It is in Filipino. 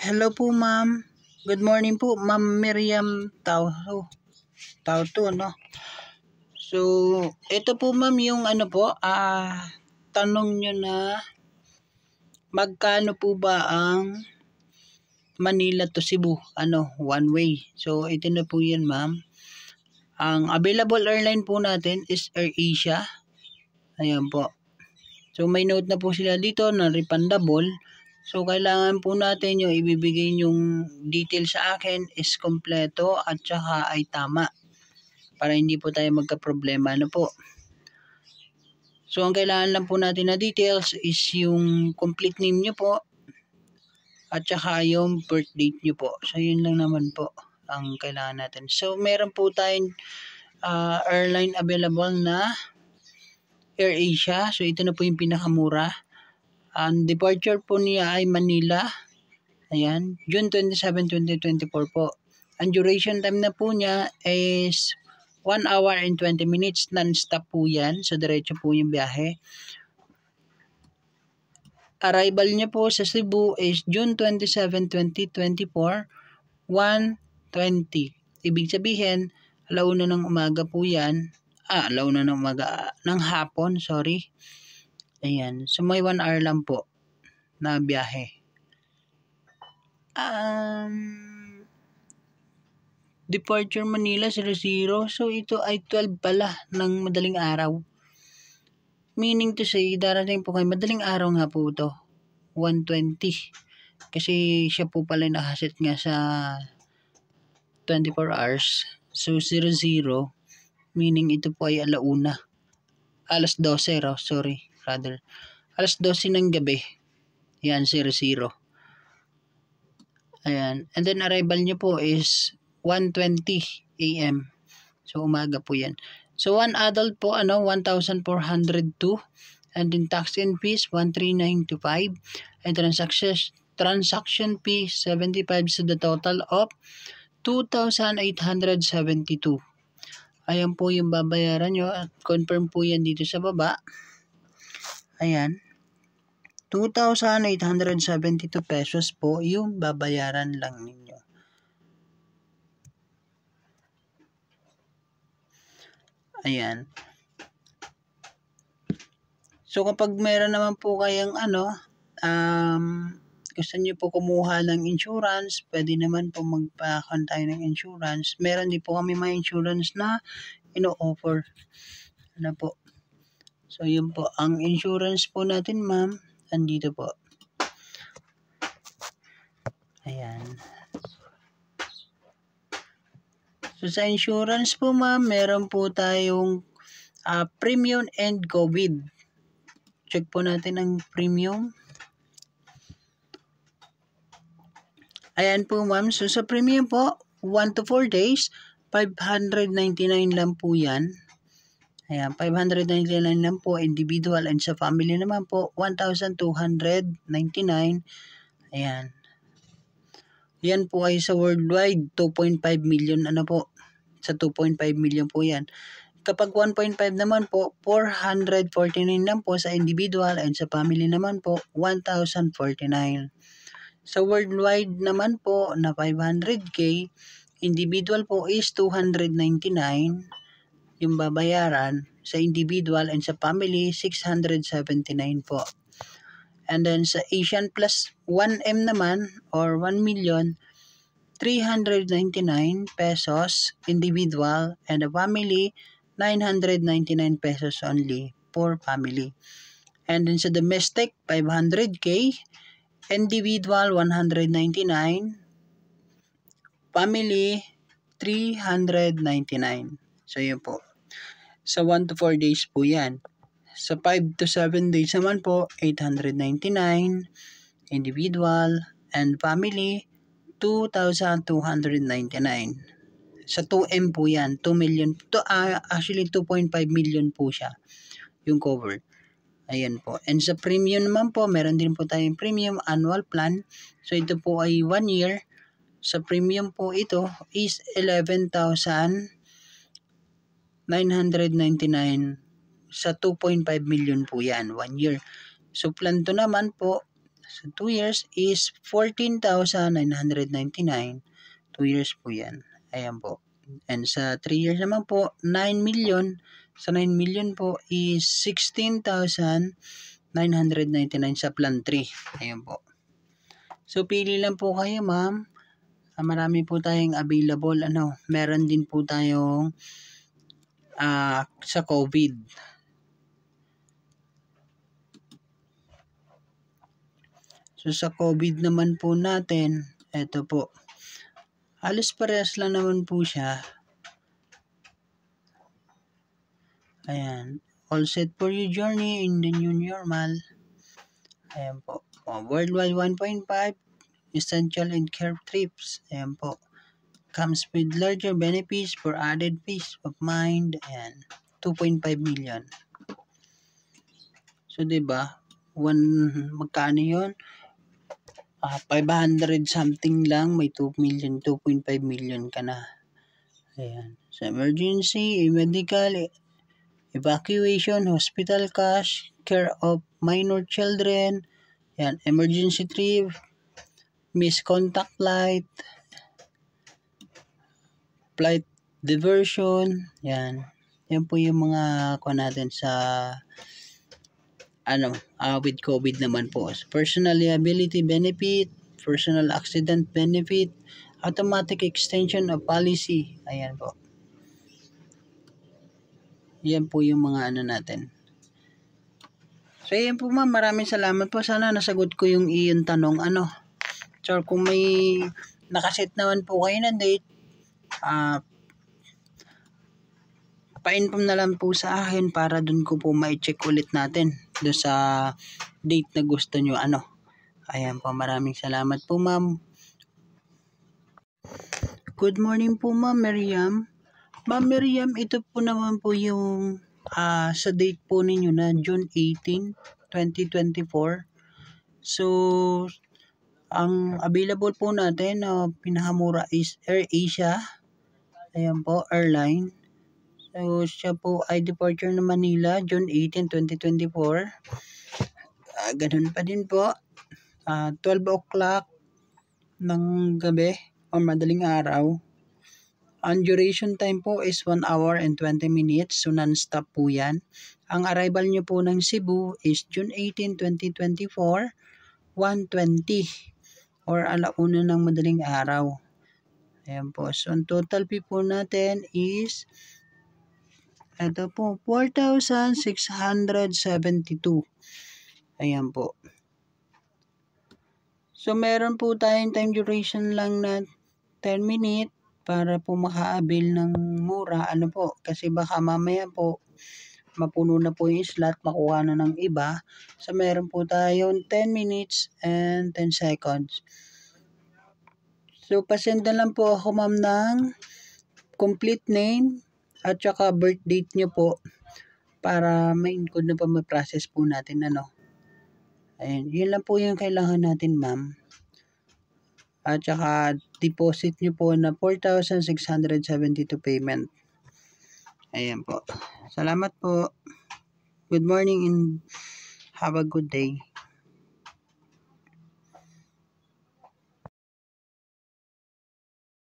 Hello po, ma'am. Good morning po, Ma'am Miriam Tao to, no? So, ito po, ma'am, yung tanong nyo na magkano po ba ang Manila to Cebu, one way. So, ito na po yan, ma'am. Ang available airline po natin is AirAsia. Ayan po. So, may note na po sila dito na refundable. So, kailangan po natin yung ibibigay yung detail sa akin is kompleto at saka ay tama. Para hindi po tayo magka-problema po. So, ang kailangan lang po natin na details is yung complete name nyo po at saka yung birth date nyo po. So, yun lang naman po ang kailangan natin. So, meron po tayong airline available na AirAsia. So, ito na po yung pinakamura. Ang departure po niya ay Manila. Ayan, June 27, 2024 po. Ang duration time na po niya is 1 hour and 20 minutes. Non-stop po yan. So, diretso po yung biyahe. Arrival niya po sa Cebu is June 27, 2024, 1:20. Ibig sabihin, alauna ng umaga po yan. Alauna ng umaga, ng hapon, sorry. Ayan. So, may 1 hour lang po na biyahe. Departure Manila 00. So, ito ay 12 pala ng madaling araw. Meaning to say, darating po kayo madaling araw nga po ito. 1:20. Kasi siya po pala nakaset nga sa 24 hours. So, 00. Meaning ito po ay alauna. Alas 12 raw, sorry. Rather. Alas 12 ng gabi. Yan, 00. Ayan. And then, arrival niyo po is 1:20 a.m. So, umaga po yan. So, one adult po, 1,402. And then, tax and fees, 13925. And transaction fee, 75. So, the total of 2,872. Ayan po yung babayaran nyo. At confirm po yan dito sa baba. Ayan. 2,872 pesos po yung babayaran lang ninyo. Ayan. So, kapag meron naman po kayong gusto nyo po kumuha ng insurance, pwede naman po magpa-account tayo ng insurance. Meron din po kami mga insurance na ino-offer. Po. So, yun po. Ang insurance po natin, ma'am, andito po. Ayan. So, sa insurance po, ma'am, meron po tayong premium and COVID. Check po natin ang premium. Ayan po, ma'am. So, sa premium po, 1 to 4 days, 599 lang po yan. Ayan, 599 lang po individual, and sa family naman po, 1,299. Ayan. Yan po ay sa worldwide, 2.5 million po. Sa 2.5 million po yan. Kapag 1.5 naman po, 449 lang po sa individual, and sa family naman po, 1,049. Sa worldwide naman po na 500k, individual po is 299 yung babayaran sa individual, and sa family 679 po. And then sa Asian plus 1M naman or 1 million, 399 pesos individual, and a family 999 pesos only for family. And then sa domestic 500k, individual 199, family 399. So yun po. Sa 1 to 4 days po yan. Sa 5 to 7 days naman po, 899, individual, and family, 2,299. Sa 2M po yan, 2 million, actually 2.5 million po siya, yung cover. Ayan po. And sa premium naman po, meron din po tayong premium annual plan. So ito po ay 1 year. Sa premium po ito is 11,999. Sa 2.5 million po yan, 1 year. So plan to naman po So 2 years is 14,999. 2 years po yan. Ayan po. And sa 3 years naman po, 9 million. Sa 9 million po is 16,999 sa plan 3. Ayan po. So pili lang po kayo, ma'am. Marami po tayong available. Meron din po tayong sa COVID. So sa COVID naman po natin, eto po. Halos parehas lang naman po siya. Ayan. All set for your journey in the new normal. Ayan po. Worldwide 1.5. Essential and care trips. Ayan po. Comes with larger benefits for added peace of mind. Ayan. 2.5 million. So, diba? Magkano yun? 500 something lang. May 2 million, 2.5 million ka na. Ayan. So, emergency, medical, evacuation, hospital cash, care of minor children, yan, emergency trip, missed contact flight diversion, yan. Yan po yung mga natin sa with COVID naman po. Personal liability benefit, personal accident benefit, automatic extension of policy. Ayan po. Yan po yung mga natin. So, yan po ma'am. Maraming salamat po. Sana nasagot ko yung iyong tanong. So, kung may nakaset naman po kayo ng date, pa-inform na lang po sa akin para dun ko po ma-check ulit natin doon sa date na gusto nyo. Ayan po. Maraming salamat po ma'am. Good morning po ma'am Miriam. Ma'am Miriam, ito po naman po yung sa date po ninyo na June 18, 2024. So, ang available po natin na pinakamura is AirAsia. Ayan po, airline. So, siya po ay departure ng Manila, June 18, 2024. Ganun pa din po. 12 o'clock ng gabi o madaling araw. Ang duration time po is 1 hour and 20 minutes. So, non-stop po yan. Ang arrival nyo po ng Cebu is June 18, 2024, 1:20 or 1:00 ng madaling araw. Ayan po. So, ang total fee po natin is ito po, 4,672. Ayan po. So, meron po tayong time duration lang na 10 minutes para po makaabil ng mura. Kasi baka mamaya po mapuno na po yung slot, makuha na ng iba. So, meron po tayong 10 minutes and 10 seconds. So, pasenda lang po ako ma'am ng complete name at saka birth date nyo po para ma-encode na pa ma-process po natin. Ayan, yun lang po yung kailangan natin ma'am. At saka deposit nyo po na 4,672 payment. Ayan po. Salamat po. Good morning and have a good day.